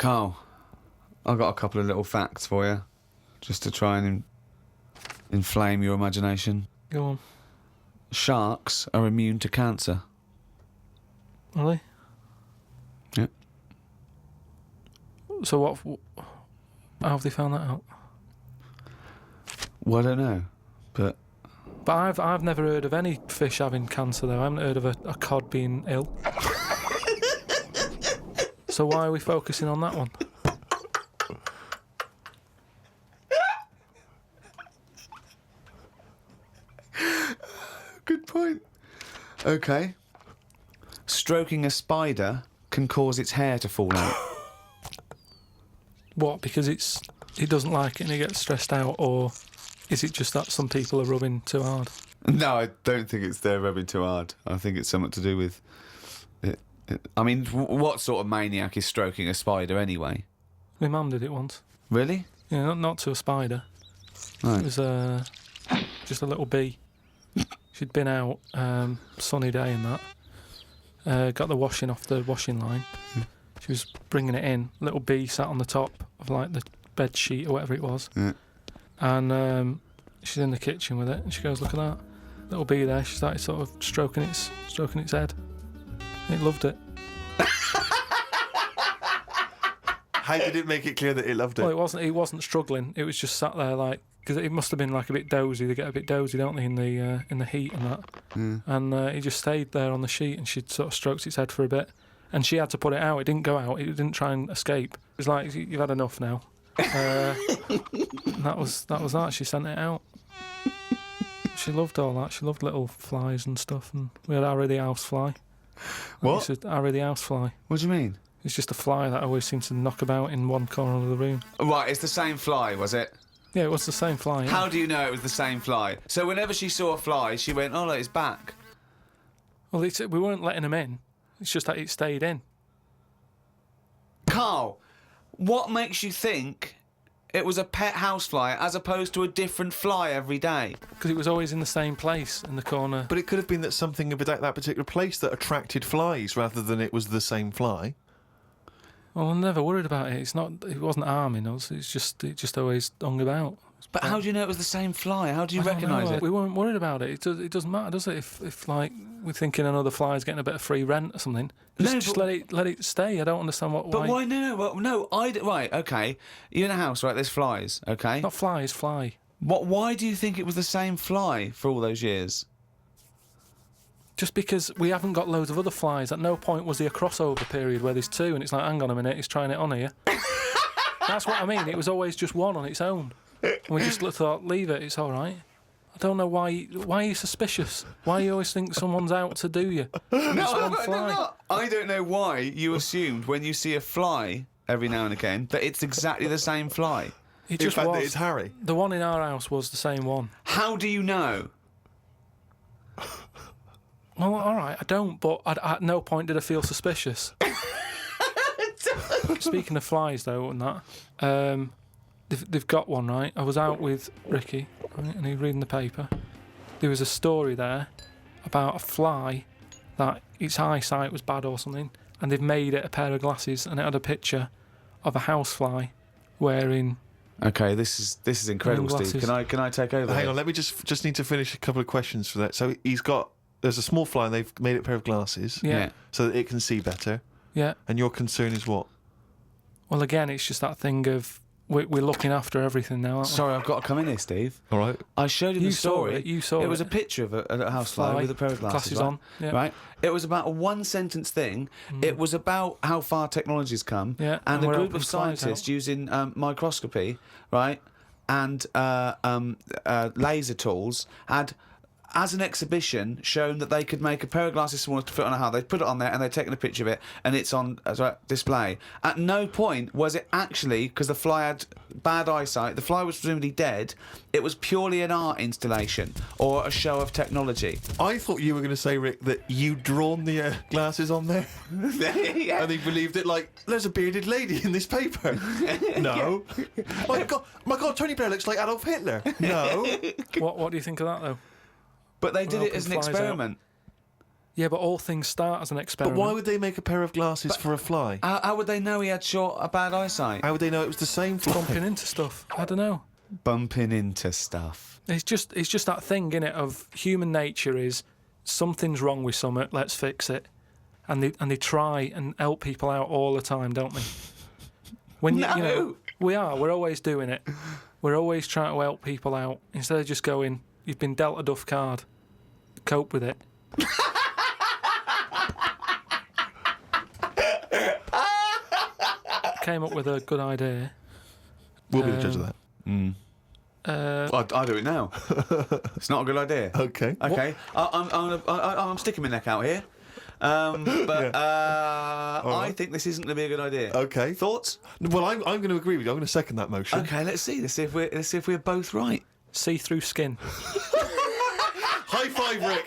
Carl, I've got a couple of little facts for you, just to try and inflame your imagination. Go on. Sharks are immune to cancer. Are they? Yep. So how have they found that out? Well, I don't know, but I've never heard of any fish having cancer though. I haven't heard of a cod being ill. So why are we focusing on that one? good point. Okay. Stroking a spider can cause its hair to fall out. What? Because it doesn't like it and it gets stressed out, or is it just that some people are rubbing too hard? No, I don't think it's they're rubbing too hard. I think it's something to do with it. I mean, what sort of maniac is stroking a spider anyway? My mum did it once. Really? Yeah, not to a spider. Right. It was just a little bee. She'd been out, sunny day and that. Got the washing off the washing line. She was bringing it in. Little bee sat on the top of like the bed sheet or whatever it was. Yeah. And she's in the kitchen with it, and she goes, "Look at that little bee there." She started sort of stroking its head. It loved it. How did it make it clear that it loved it? Well, it wasn't struggling. It was just sat there like, because it must have been like a bit dozy. They get a bit dozy, don't they, in the heat and that. Yeah. And it just stayed there on the sheet, and she'd sort of stroked its head for a bit, and she had to put it out. It didn't go out. It didn't try and escape. It was like, "You've had enough now." And that was that. She sent it out. She loved all that. She loved little flies and stuff. And we had Harry the housefly. What? Harry the housefly. What do you mean? It's just a fly that always seems to knock about in one corner of the room. Right, it's the same fly, was it? Yeah, it was the same fly. Yeah. How do you know it was the same fly? So whenever she saw a fly, she went, "Oh, look, it's back." Well, we weren't letting him in. It's just that it stayed in. Carl, what makes you think it was a pet housefly as opposed to a different fly every day? Because it was always in the same place in the corner. But it could have been that something about that particular place that attracted flies rather than it was the same fly. Well, I'm never worried about it. It wasn't harming us. It just always hung about. But how do you know it was the same fly? How do you I don't recognise know. it? We weren't worried about it. It doesn't matter, does it? If like we're thinking another fly's getting a bit of free rent or something, just let it stay. I don't understand why. But why? No. Right, okay. You're in a house, right? There's flies, okay? Not flies, fly. Why do you think it was the same fly for all those years? Just because we haven't got loads of other flies. At no point was there a crossover period where there's two, and it's like, hang on a minute, he's trying it on here. That's what I mean. It was always just one on its own. And we just thought, leave it, it's all right. I don't know why are you suspicious? Why you always think someone's out to do you? No, I don't know why you assumed when you see a fly every now and again that it's exactly the same fly. It In just fact, was. that it's Harry. The one in our house was the same one. How do you know? Well, all right, I don't, but at no point did I feel suspicious. Speaking of flies, though, and that, they've got one, right? I was out with Ricky, right, and he was reading the paper. There was a story there about a fly that its eyesight was bad or something, and they've made it a pair of glasses, and it had a picture of a housefly wearing. Okay, this is incredible, Steve. Can I take over? Hang on, let me just need to finish a couple of questions for that. So there's a small fly, and they've made it a pair of glasses, Yeah. so that it can see better. Yeah. And your concern is what? Well, again, it's just that thing of we're looking after everything now, aren't we? Sorry, I've got to come in here, Steve. All right. I showed you the story. You saw it. It was a picture of a housefly Fly, with a pair of glasses on. Yeah. Right. It was about a one-sentence thing. It was about how far technology's come. Yeah, And a we're group helping of flies scientists out. using microscopy, right, and laser tools had, as an exhibition, shown that they could make a pair of glasses smaller to fit on a house. They'd put it on there and they'd taken a picture of it, and it's on display. At no point was it actually, because the fly had bad eyesight, the fly was presumably dead, it was purely an art installation or a show of technology. I thought you were going to say, Rick, that you'd drawn the glasses on there. Yeah. And he believed it like, there's a bearded lady in this paper. No. my God, Tony Blair looks like Adolf Hitler. No. What do you think of that, though? But they did Well, it as an flies out. experiment. Yeah, but all things start as an But experiment. why would they make a pair of glasses for a fly? How would they know he had bad eyesight? How would they know it was the same fly? Bumping into stuff? I don't know. Bumping into stuff. It's just that thing, innit, of human nature is something's wrong with something, let's fix it. And they try and help people out all the time, don't they? When you know, we're always doing it. We're always trying to help people out instead of just going, you've been dealt a duff card, cope with it. Came up with a good idea. We'll be the judge of that. I'll do it now. It's not a good idea. Okay. Okay. I'm sticking my neck out here. I think this isn't going to be a good idea. Okay. Thoughts? Well, I'm going to agree with you. I'm going to second that motion. Okay. Let's see. Let's see if we're both right. See-through skin. High five, Rick.